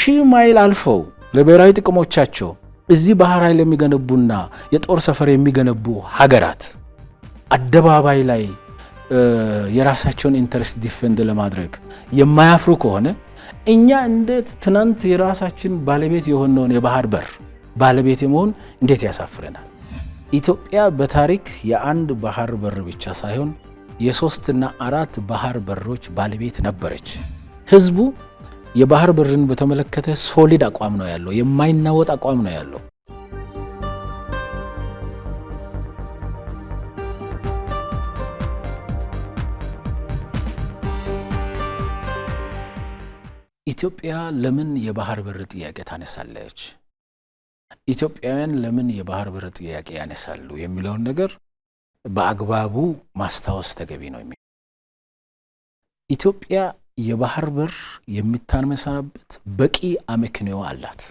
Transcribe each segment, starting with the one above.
ሺህ ማይል አልፈው ለብሔራዊ ጥቅሞቻቸው እዚህ ባህር ኃይል የሚገነቡና የጦር ሰፈር የሚገነቡ ሀገራት አደባባይ ላይ የራሳቸውን ኢንተረስት ዲፌንድ ለማድረግ የማያፍሩ ከሆነ እኛ እንዴት ትናንት የራሳችን ባለቤት የሆነውን የባህር በር ባለቤት የመሆን እንዴት ያሳፍረናል? ኢትዮጵያ በታሪክ የአንድ ባህር በር ብቻ ሳይሆን የሶስትና አራት ባህር በሮች ባለቤት ነበረች። ህዝቡ የባህር በርን በተመለከተ ሶሊድ አቋም ነው ያለው፣ የማይናወጥ አቋም ነው ያለው። ኢትዮጵያ ለምን የባህር በር ጥያቄ ታነሳለች? ኢትዮጵያውያን ለምን የባህር በር ጥያቄ ያነሳሉ የሚለውን ነገር በአግባቡ ማስታወስ ተገቢ ነው። ኢትዮጵያ የባህር በር የምታነሳበት በቂ አመክንዮ አላት።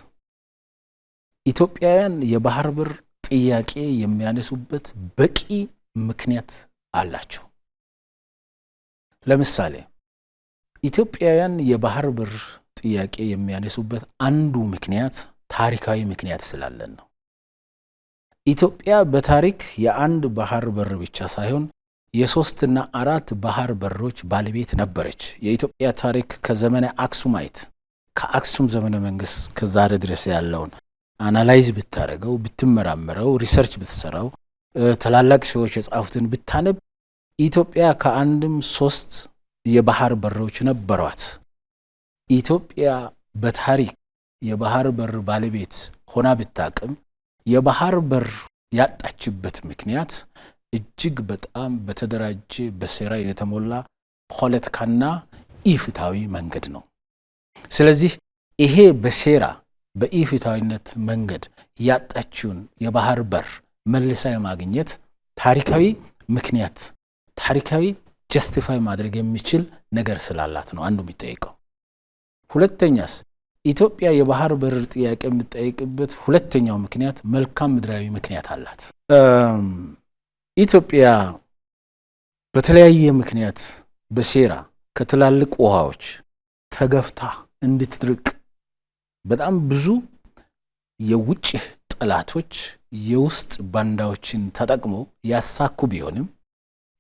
ኢትዮጵያውያን የባህር በር ጥያቄ የሚያነሱበት በቂ ምክንያት አላቸው። ለምሳሌ ኢትዮጵያውያን የባህር በር ጥያቄ የሚያነሱበት አንዱ ምክንያት ታሪካዊ ምክንያት ስላለን ነው። ኢትዮጵያ በታሪክ የአንድ ባህር በር ብቻ ሳይሆን የሶስትና አራት ባህር በሮች ባለቤት ነበረች። የኢትዮጵያ ታሪክ ከዘመነ አክሱማይት ከአክሱም ዘመነ መንግስት ከዛሬ ድረስ ያለውን አናላይዝ ብታረገው፣ ብትመራመረው፣ ሪሰርች ብትሰራው፣ ታላላቅ ሰዎች የጻፉትን ብታነብ ኢትዮጵያ ከአንድም ሶስት የባህር በሮች ነበሯት። ኢትዮጵያ በታሪክ የባህር በር ባለቤት ሆና ብታቅም የባህር በር ያጣችበት ምክንያት እጅግ በጣም በተደራጀ በሴራ የተሞላ ፖለቲካና ኢፍትሃዊ መንገድ ነው። ስለዚህ ይሄ በሴራ በኢፍትሃዊነት መንገድ ያጣችውን የባህር በር መልሳ የማግኘት ታሪካዊ ምክንያት ታሪካዊ ጀስቲፋይ ማድረግ የሚችል ነገር ስላላት ነው አንዱ የሚጠይቀው። ሁለተኛስ ኢትዮጵያ የባህር በር ጥያቄ የምትጠይቅበት ሁለተኛው ምክንያት መልካም ምድራዊ ምክንያት አላት። ኢትዮጵያ በተለያየ ምክንያት በሴራ ከትላልቅ ውሃዎች ተገፍታ እንድትድርቅ በጣም ብዙ የውጭ ጠላቶች የውስጥ ባንዳዎችን ተጠቅሞ ያሳኩ ቢሆንም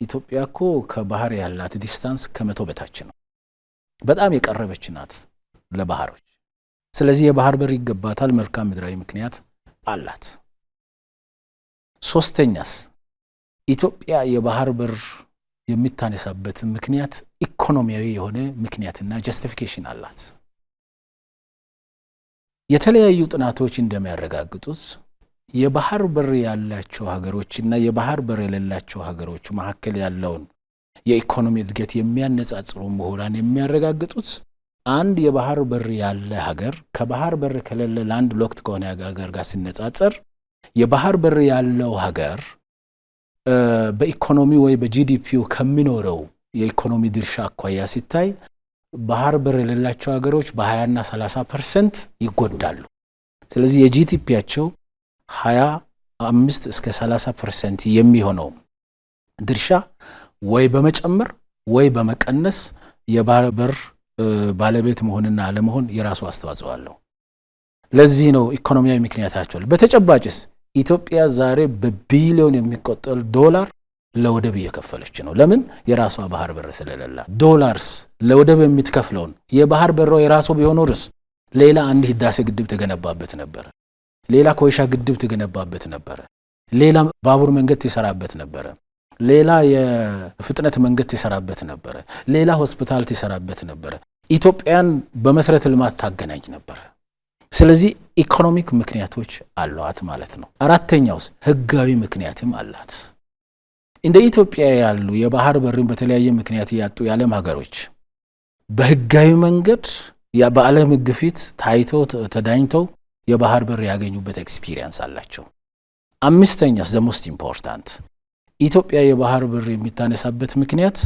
ኢትዮጵያ እኮ ከባህር ያላት ዲስታንስ ከ100 በታች ነው። በጣም የቀረበች ናት ለባህሮች። ስለዚህ የባህር በር ይገባታል፣ መልካም ምድራዊ ምክንያት አላት። ሶስተኛስ ኢትዮጵያ የባህር በር የሚታነሳበት ምክንያት ኢኮኖሚያዊ የሆነ ምክንያትና ጀስቲፊኬሽን አላት። የተለያዩ ጥናቶች እንደሚያረጋግጡት የባህር በር ያላቸው ሀገሮችና የባህር በር የሌላቸው ሀገሮች መካከል ያለውን የኢኮኖሚ እድገት የሚያነጻጽሩ ምሁራን የሚያረጋግጡት አንድ የባህር በር ያለ ሀገር ከባህር በር ከሌለ ላንድ ሎክድ ከሆነ ሀገር ጋር ሲነጻጸር የባህር በር ያለው ሀገር በኢኮኖሚ ወይ በጂዲፒው ከሚኖረው የኢኮኖሚ ድርሻ አኳያ ሲታይ ባህር በር የሌላቸው ሀገሮች በ20 እና 30% ይጎዳሉ። ስለዚህ የጂዲፒያቸው 25 እስከ 30% የሚሆነው ድርሻ ወይ በመጨመር ወይ በመቀነስ የባህር በር ባለቤት መሆንና አለመሆን የራሱ አስተዋጽኦ አለው። ለዚህ ነው ኢኮኖሚያዊ ምክንያታቸው። በተጨባጭስ ኢትዮጵያ ዛሬ በቢሊዮን የሚቆጠር ዶላር ለወደብ እየከፈለች ነው። ለምን? የራሷ ባህር በር ስለሌላት። ዶላርስ ለወደብ የምትከፍለውን የባህር በሯ የራሱ ቢሆንስ ሌላ አንድ ህዳሴ ግድብ ተገነባበት ነበር፣ ሌላ ኮይሻ ግድብ ተገነባበት ነበር፣ ሌላ ባቡር መንገድ ተሰራበት ነበር፣ ሌላ የፍጥነት መንገድ ተሰራበት ነበር፣ ሌላ ሆስፒታል ተሰራበት ነበር። ኢትዮጵያን በመሰረተ ልማት ታገናኝ ነበር። ስለዚህ ኢኮኖሚክ ምክንያቶች አሏት ማለት ነው። አራተኛውስ ህጋዊ ምክንያትም አላት። እንደ ኢትዮጵያ ያሉ የባህር በርን በተለያየ ምክንያት ያጡ የዓለም ሀገሮች በህጋዊ መንገድ በዓለም ህግ ፊት ታይተው ተዳኝተው የባህር በር ያገኙበት ኤክስፒሪየንስ አላቸው። አምስተኛስ ዘ ሞስት ኢምፖርታንት ኢትዮጵያ የባህር በር የሚታነሳበት ምክንያት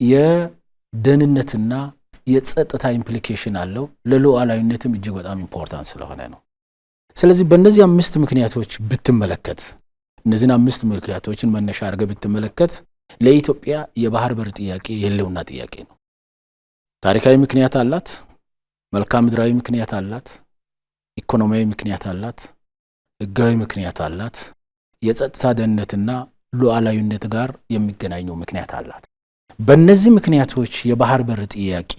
የደህንነትና የጸጥታ ኢምፕሊኬሽን አለው። ለሉዓላዊነትም እጅግ በጣም ኢምፖርታንት ስለሆነ ነው። ስለዚህ በእነዚህ አምስት ምክንያቶች ብትመለከት እነዚህን አምስት ምክንያቶችን መነሻ አድርገህ ብትመለከት ለኢትዮጵያ የባህር በር ጥያቄ የህልውና ጥያቄ ነው። ታሪካዊ ምክንያት አላት፣ መልክዓ ምድራዊ ምክንያት አላት፣ ኢኮኖሚያዊ ምክንያት አላት፣ ህጋዊ ምክንያት አላት፣ የጸጥታ ደህንነትና ሉዓላዊነት ጋር የሚገናኘው ምክንያት አላት። በእነዚህ ምክንያቶች የባህር በር ጥያቄ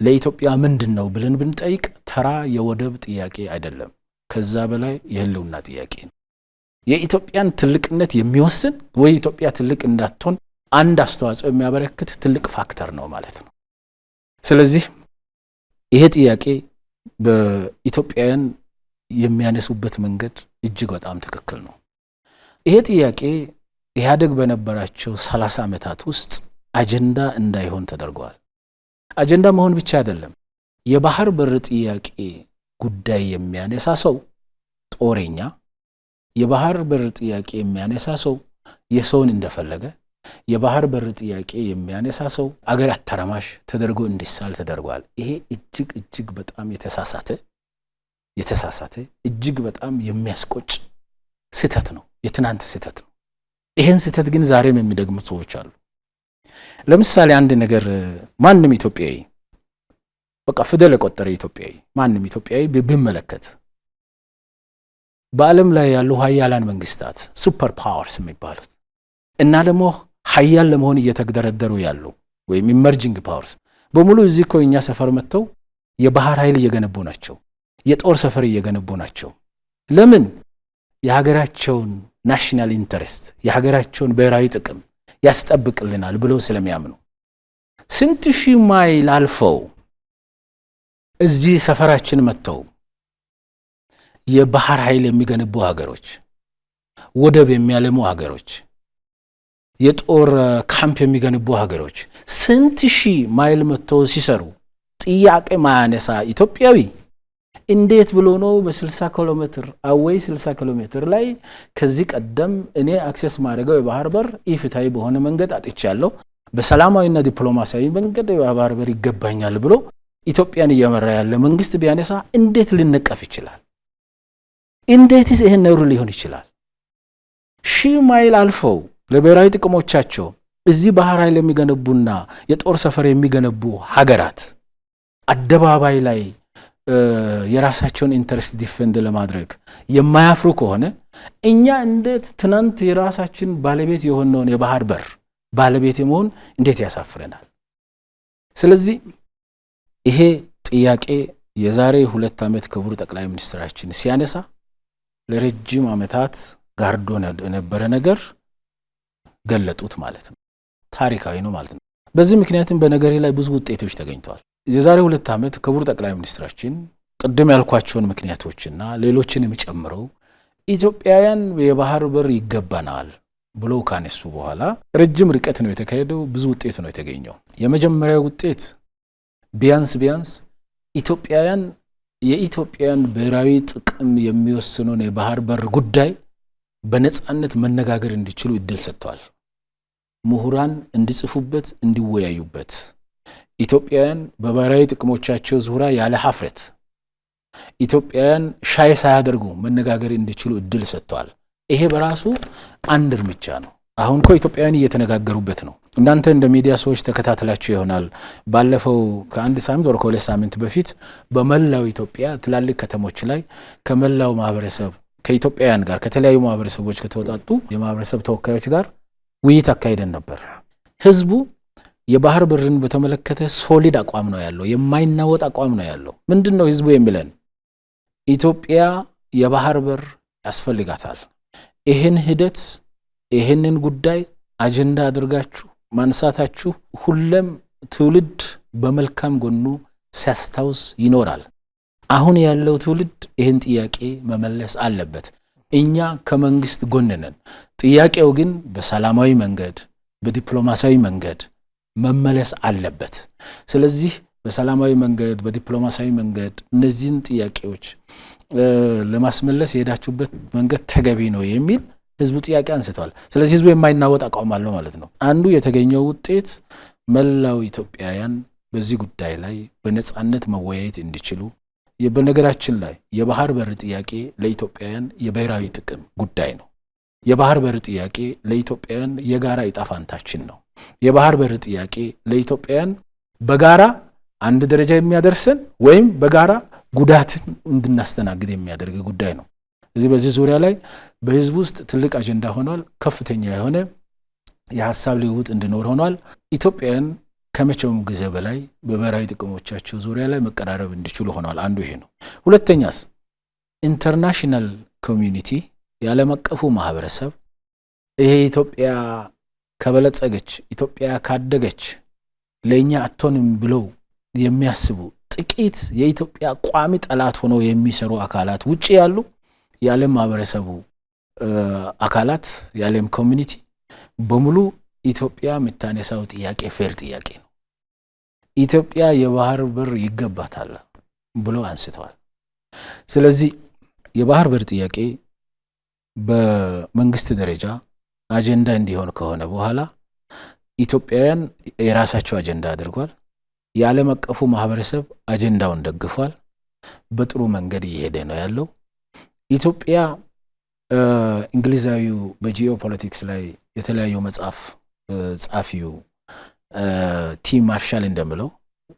ለኢትዮጵያ ምንድነው ብለን ብንጠይቅ ተራ የወደብ ጥያቄ አይደለም። ከዛ በላይ የህልውና ጥያቄ ነው። የኢትዮጵያን ትልቅነት የሚወስን ወይ ኢትዮጵያ ትልቅ እንዳትሆን አንድ አስተዋጽኦ የሚያበረክት ትልቅ ፋክተር ነው ማለት ነው። ስለዚህ ይሄ ጥያቄ በኢትዮጵያውያን የሚያነሱበት መንገድ እጅግ በጣም ትክክል ነው። ይሄ ጥያቄ ኢህአዴግ በነበራቸው 30 ዓመታት ውስጥ አጀንዳ እንዳይሆን ተደርጓል። አጀንዳ መሆን ብቻ አይደለም፣ የባህር በር ጥያቄ ጉዳይ የሚያነሳ ሰው ጦረኛ፣ የባህር በር ጥያቄ የሚያነሳ ሰው የሰውን እንደፈለገ፣ የባህር በር ጥያቄ የሚያነሳ ሰው አገር አተራማሽ ተደርጎ እንዲሳል ተደርጓል። ይሄ እጅግ በጣም የተሳሳተ እጅግ በጣም የሚያስቆጭ ስህተት ነው። የትናንት ስህተት ነው። ይሄን ስህተት ግን ዛሬም የሚደግሙ ሰዎች አሉ። ለምሳሌ አንድ ነገር ማንም ኢትዮጵያዊ በቃ ፊደል የቆጠረ ኢትዮጵያዊ ማንም ኢትዮጵያዊ ቢመለከት በዓለም ላይ ያሉ ሀያላን መንግስታት ሱፐር ፓወርስ የሚባሉት እና ደግሞ ሀያል ለመሆን እየተገደረደሩ ያሉ ወይም ኢመርጂንግ ፓወርስ በሙሉ እዚህ እኮ እኛ ሰፈር መጥተው የባህር ኃይል እየገነቡ ናቸው፣ የጦር ሰፈር እየገነቡ ናቸው። ለምን? የሀገራቸውን ናሽናል ኢንተረስት የሀገራቸውን ብሔራዊ ጥቅም ያስጠብቅልናል ብለው ስለሚያምኑ። ስንት ሺህ ማይል አልፈው እዚህ ሰፈራችን መጥተው የባህር ኃይል የሚገነቡ ሀገሮች፣ ወደብ የሚያለሙ ሀገሮች፣ የጦር ካምፕ የሚገነቡ ሀገሮች ስንት ሺህ ማይል መጥተው ሲሰሩ ጥያቄ ማያነሳ ኢትዮጵያዊ እንዴት ብሎ ነው በ60 ኪሎ ሜትር አወይ 60 ኪሎ ሜትር ላይ ከዚህ ቀደም እኔ አክሰስ ማድረገው የባህር በር ኢፍትሃዊ በሆነ መንገድ አጥቻለሁ፣ በሰላማዊና ዲፕሎማሲያዊ መንገድ የባህር በር ይገባኛል ብሎ ኢትዮጵያን እየመራ ያለ መንግስት ቢያነሳ እንዴት ሊነቀፍ ይችላል? እንዴትስ ይሄን ነውር ሊሆን ይችላል? ሺህ ማይል አልፈው ለብሔራዊ ጥቅሞቻቸው እዚህ ባህር ኃይል የሚገነቡና የጦር ሰፈር የሚገነቡ ሀገራት አደባባይ ላይ የራሳቸውን ኢንተረስት ዲፌንድ ለማድረግ የማያፍሩ ከሆነ እኛ እንዴት ትናንት የራሳችን ባለቤት የሆነውን የባህር በር ባለቤት የመሆን እንዴት ያሳፍረናል? ስለዚህ ይሄ ጥያቄ የዛሬ 2 ዓመት ክቡር ጠቅላይ ሚኒስትራችን ሲያነሳ ለረጅም ዓመታት ጋርዶ የነበረ ነገር ገለጡት ማለት ነው። ታሪካዊ ነው ማለት ነው። በዚህ ምክንያትም በነገሬ ላይ ብዙ ውጤቶች ተገኝተዋል። የዛሬ 2 ዓመት ክቡር ጠቅላይ ሚኒስትራችን ቅድም ያልኳቸውን ምክንያቶችና ሌሎችንም ጨምረው ኢትዮጵያውያን የባህር በር ይገባናል ብሎ ካነሱ በኋላ ረጅም ርቀት ነው የተካሄደው፣ ብዙ ውጤት ነው የተገኘው። የመጀመሪያው ውጤት ቢያንስ ኢትዮጵያውያን የኢትዮጵያን ብሔራዊ ጥቅም የሚወስነውን የባህር በር ጉዳይ በነጻነት መነጋገር እንዲችሉ እድል ሰጥቷል። ምሁራን እንዲጽፉበት፣ እንዲወያዩበት፣ ኢትዮጵያውያን በብሔራዊ ጥቅሞቻቸው ዙሪያ ያለ ሀፍረት ኢትዮጵያውያን ሻይ ሳያደርጉ መነጋገር እንዲችሉ እድል ሰጥቷል። ይሄ በራሱ አንድ እርምጃ ነው። አሁን እኮ ኢትዮጵያውያን እየተነጋገሩበት ነው። እናንተ እንደ ሚዲያ ሰዎች ተከታትላችሁ ይሆናል። ባለፈው ከአንድ ሳምንት ወር ከሁለት ሳምንት በፊት በመላው ኢትዮጵያ ትላልቅ ከተሞች ላይ ከመላው ማህበረሰብ ከኢትዮጵያውያን ጋር ከተለያዩ ማህበረሰቦች ከተወጣጡ የማህበረሰብ ተወካዮች ጋር ውይይት አካሂደን ነበር። ህዝቡ የባህር በርን በተመለከተ ሶሊድ አቋም ነው ያለው፣ የማይናወጥ አቋም ነው ያለው። ምንድነው ህዝቡ የሚለን? ኢትዮጵያ የባህር በር ያስፈልጋታል። ይሄን ሂደት ይሄንን ጉዳይ አጀንዳ አድርጋችሁ ማንሳታችሁ ሁሉም ትውልድ በመልካም ጎኑ ሲያስታውስ ይኖራል። አሁን ያለው ትውልድ ይሄን ጥያቄ መመለስ አለበት። እኛ ከመንግስት ጎን ነን። ጥያቄው ግን በሰላማዊ መንገድ በዲፕሎማሲያዊ መንገድ መመለስ አለበት። ስለዚህ በሰላማዊ መንገድ በዲፕሎማሲያዊ መንገድ እነዚህን ጥያቄዎች ለማስመለስ የሄዳችሁበት መንገድ ተገቢ ነው የሚል ህዝቡ ጥያቄ አንስቷል። ስለዚህ ህዝቡ የማይናወጥ አቋም አለው ማለት ነው። አንዱ የተገኘው ውጤት መላው ኢትዮጵያውያን በዚህ ጉዳይ ላይ በነጻነት መወያየት እንዲችሉ። በነገራችን ላይ የባህር በር ጥያቄ ለኢትዮጵያውያን የብሔራዊ ጥቅም ጉዳይ ነው። የባህር በር ጥያቄ ለኢትዮጵያውያን የጋራ ዕጣ ፈንታችን ነው። የባህር በር ጥያቄ ለኢትዮጵያውያን በጋራ አንድ ደረጃ የሚያደርሰን ወይም በጋራ ጉዳትን እንድናስተናግድ የሚያደርግ ጉዳይ ነው። በዚህ ዙሪያ ላይ በህዝብ ውስጥ ትልቅ አጀንዳ ሆኗል። ከፍተኛ የሆነ የሐሳብ ልውውጥ እንዲኖር ሆኗል። ኢትዮጵያን ከመቼውም ጊዜ በላይ በብሔራዊ ጥቅሞቻቸው ዙሪያ ላይ መቀራረብ እንዲችሉ ሆኗል። አንዱ ይሄ ነው። ሁለተኛስ ኢንተርናሽናል ኮሚዩኒቲ የዓለም አቀፉ ማህበረሰብ ይሄ ኢትዮጵያ ከበለጸገች ኢትዮጵያ ካደገች ለኛ አትሆንም ብለው የሚያስቡ ጥቂት የኢትዮጵያ ቋሚ ጠላት ሆነው የሚሰሩ አካላት ውጪ ያሉ የዓለም ማህበረሰቡ አካላት የዓለም ኮሚዩኒቲ በሙሉ ኢትዮጵያ የምታነሳው ጥያቄ ፌር ጥያቄ ነው። ኢትዮጵያ የባህር በር ይገባታል ብለው አንስተዋል። ስለዚህ የባህር በር ጥያቄ በመንግስት ደረጃ አጀንዳ እንዲሆን ከሆነ በኋላ ኢትዮጵያውያን የራሳቸው አጀንዳ አድርጓል። የዓለም አቀፉ ማህበረሰብ አጀንዳውን ደግፏል። በጥሩ መንገድ እየሄደ ነው ያለው። ኢትዮጵያ እንግሊዛዊው በጂኦፖለቲክስ ላይ የተለያዩ መጽሐፍ ጻፊው ቲም ማርሻል እንደምለው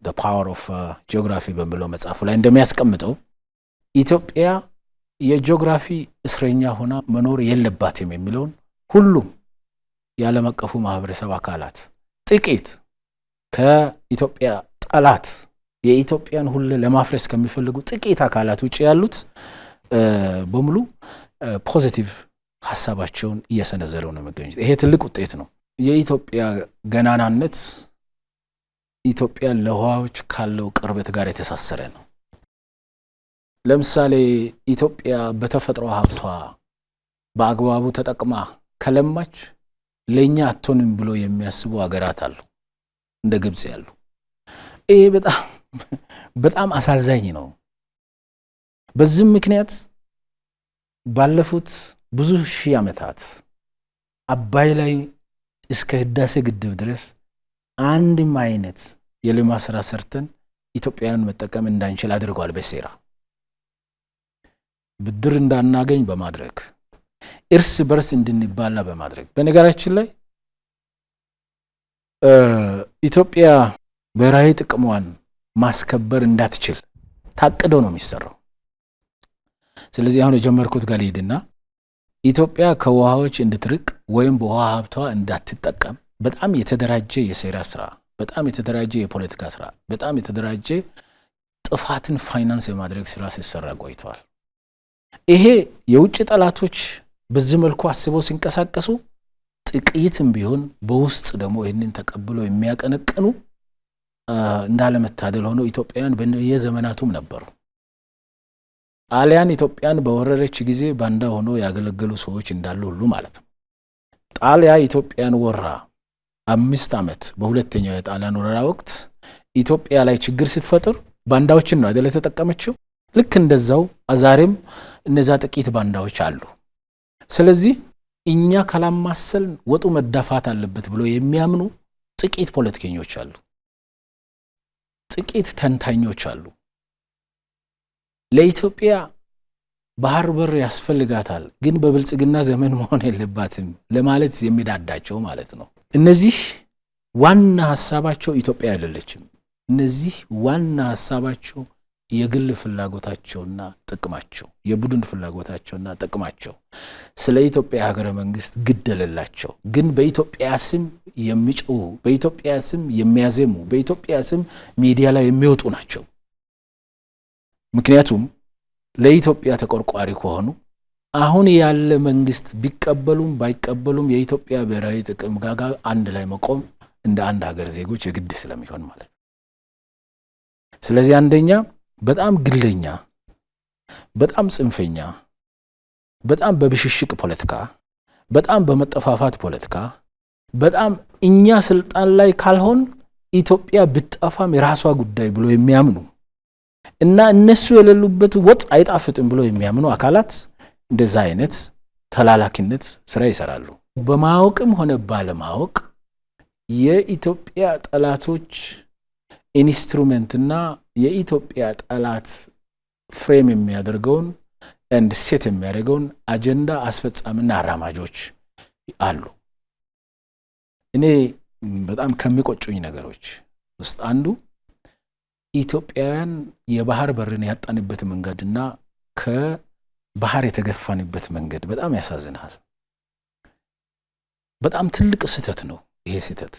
the power of geography በሚለው መጽሐፉ ላይ እንደሚያስቀምጠው ኢትዮጵያ የጂኦግራፊ እስረኛ ሆና መኖር የለባትም የሚለውን ሁሉም የዓለም አቀፉ ማህበረሰብ አካላት ጥቂት ከኢትዮጵያ ጠላት የኢትዮጵያን ሁሉ ለማፍረስ ከሚፈልጉ ጥቂት አካላት ውጪ ያሉት በሙሉ ፖዚቲቭ ሐሳባቸውን እየሰነዘሩ ነው የሚገኙት። ይሄ ትልቅ ውጤት ነው። የኢትዮጵያ ገናናነት ኢትዮጵያ ለውሃዎች ካለው ቅርበት ጋር የተሳሰረ ነው። ለምሳሌ ኢትዮጵያ በተፈጥሮ ሀብቷ በአግባቡ ተጠቅማ ከለማች ለኛ አትሆንም ብሎ የሚያስቡ ሀገራት አሉ፣ እንደ ግብጽ ያሉ። ይሄ በጣም አሳዛኝ ነው። በዚህ ምክንያት ባለፉት ብዙ ሺህ ዓመታት አባይ ላይ እስከ ህዳሴ ግድብ ድረስ አንድም አይነት የልማት ስራ ሰርተን ኢትዮጵያን መጠቀም እንዳንችል አድርጓል። በሴራ ብድር እንዳናገኝ በማድረግ እርስ በርስ እንድንባላ በማድረግ በነገራችን ላይ ኢትዮጵያ ብሔራዊ ጥቅሟን ማስከበር እንዳትችል ታቅዶ ነው የሚሰራው። ስለዚህ አሁን የጀመርኩት ጋር ልሂድና ኢትዮጵያ ከውሃዎች እንድትርቅ ወይም በውሃ ሀብቷ እንዳትጠቀም በጣም የተደራጀ የሴራ ስራ፣ በጣም የተደራጀ የፖለቲካ ስራ፣ በጣም የተደራጀ ጥፋትን ፋይናንስ የማድረግ ስራ ሲሰራ ቆይቷል። ይሄ የውጭ ጠላቶች በዚህ መልኩ አስበው ሲንቀሳቀሱ ጥቂትም ቢሆን በውስጥ ደግሞ ይህንን ተቀብለው የሚያቀነቅኑ እንዳለመታደል ሆኖ ኢትዮጵያውያን በየዘመናቱም ነበሩ። ጣሊያን ኢትዮጵያን በወረረች ጊዜ ባንዳ ሆኖ ያገለገሉ ሰዎች እንዳሉ ሁሉ ማለት ነው። ጣሊያን ኢትዮጵያን ወራ 5 ዓመት በሁለተኛው የጣሊያን ወረራ ወቅት ኢትዮጵያ ላይ ችግር ስትፈጥር ባንዳዎችን ነው አይደል ተጠቀመችው። ልክ እንደዛው ዛሬም እነዛ ጥቂት ባንዳዎች አሉ። ስለዚህ እኛ ካላማሰል ወጡ መዳፋት አለበት ብሎ የሚያምኑ ጥቂት ፖለቲከኞች አሉ፣ ጥቂት ተንታኞች አሉ። ለኢትዮጵያ ባህር በር ያስፈልጋታል፣ ግን በብልጽግና ዘመን መሆን የለባትም ለማለት የሚዳዳቸው ማለት ነው። እነዚህ ዋና ሐሳባቸው ኢትዮጵያ አይደለችም። እነዚህ ዋና ሐሳባቸው የግል ፍላጎታቸውና ጥቅማቸው፣ የቡድን ፍላጎታቸውና ጥቅማቸው ስለ ኢትዮጵያ ሀገረ መንግስት ግደለላቸው፣ ግን በኢትዮጵያ ስም የሚጮሁ፣ በኢትዮጵያ ስም የሚያዘሙ፣ በኢትዮጵያ ስም ሚዲያ ላይ የሚወጡ ናቸው። ምክንያቱም ለኢትዮጵያ ተቆርቋሪ ከሆኑ አሁን ያለ መንግስት ቢቀበሉም ባይቀበሉም የኢትዮጵያ ብሔራዊ ጥቅም ጋር አንድ ላይ መቆም እንደ አንድ ሀገር ዜጎች የግድ ስለሚሆን ማለት ነው። ስለዚህ አንደኛ በጣም ግለኛ፣ በጣም ጽንፈኛ፣ በጣም በብሽሽቅ ፖለቲካ፣ በጣም በመጠፋፋት ፖለቲካ፣ በጣም እኛ ስልጣን ላይ ካልሆን ኢትዮጵያ ብትጠፋም የራሷ ጉዳይ ብሎ የሚያምኑ እና እነሱ የሌሉበት ወጥ አይጣፍጥም ብሎ የሚያምኑ አካላት እንደዛ አይነት ተላላኪነት ስራ ይሰራሉ። በማወቅም ሆነ ባለማወቅ የኢትዮጵያ ጠላቶች ኢንስትሩመንትና የኢትዮጵያ ጠላት ፍሬም የሚያደርገውን and ሴት የሚያደርገውን አጀንዳ አስፈጻሚና አራማጆች አሉ። እኔ በጣም ከሚቆጩኝ ነገሮች ውስጥ አንዱ ኢትዮጵያውያን የባህር በርን ያጣንበት መንገድና ከባህር የተገፋንበት መንገድ በጣም ያሳዝናል። በጣም ትልቅ ስህተት ነው ይሄ ስህተት።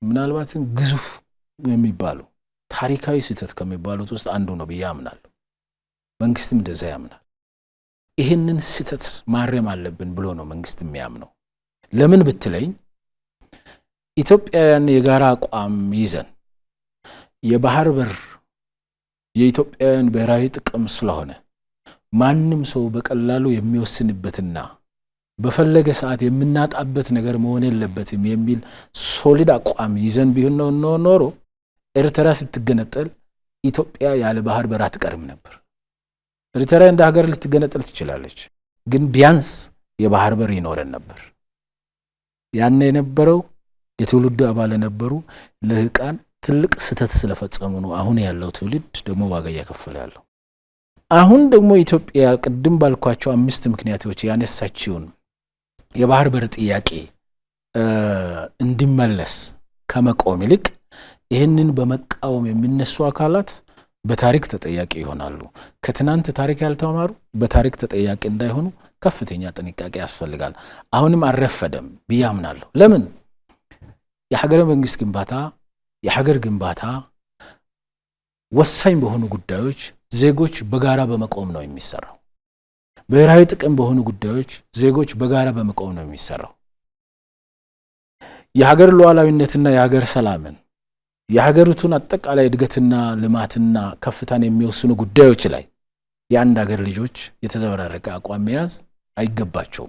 ምናልባትም ግዙፍ የሚባሉ ታሪካዊ ስህተት ከሚባሉት ውስጥ አንዱ ነው ብዬ አምናለሁ። መንግስትም እንደዛ ያምናል። ይሄንን ስህተት ማረም አለብን ብሎ ነው መንግስት የሚያምነው። ለምን ብትለኝ ኢትዮጵያውያን የጋራ አቋም ይዘን የባህር በር የኢትዮጵያውያን ብሔራዊ ጥቅም ስለሆነ ማንም ሰው በቀላሉ የሚወስንበትና በፈለገ ሰዓት የምናጣበት ነገር መሆን የለበትም የሚል ሶሊድ አቋም ይዘን ቢሆን ነው ኖሮ ኤርትራ ስትገነጠል ኢትዮጵያ ያለ ባህር በር አትቀርም ነበር። ኤርትራ እንደ ሀገር ልትገነጠል ትችላለች፣ ግን ቢያንስ የባህር በር ይኖረን ነበር። ያን የነበረው የትውልዱ አባል የነበሩ ልህቃን ትልቅ ስህተት ስለፈጸሙ ነው አሁን ያለው ትውልድ ደግሞ ዋጋ እየከፈለ ያለው። አሁን ደግሞ ኢትዮጵያ ቅድም ባልኳቸው 5 ምክንያቶች ያነሳችውን የባህር በር ጥያቄ እንዲመለስ ከመቆም ይልቅ ይህንን በመቃወም የሚነሱ አካላት በታሪክ ተጠያቂ ይሆናሉ። ከትናንት ታሪክ ያልተማሩ በታሪክ ተጠያቂ እንዳይሆኑ ከፍተኛ ጥንቃቄ ያስፈልጋል። አሁንም አልረፈደም ብዬ አምናለሁ። ለምን የሀገረ መንግስት ግንባታ የሀገር ግንባታ ወሳኝ በሆኑ ጉዳዮች ዜጎች በጋራ በመቆም ነው የሚሰራው። ብሔራዊ ጥቅም በሆኑ ጉዳዮች ዜጎች በጋራ በመቆም ነው የሚሰራው። የሀገር ሉዓላዊነትና የሀገር ሰላምን የሀገሪቱን አጠቃላይ እድገትና ልማትና ከፍታን የሚወስኑ ጉዳዮች ላይ የአንድ ሀገር ልጆች የተዘበራረቀ አቋም መያዝ አይገባቸውም።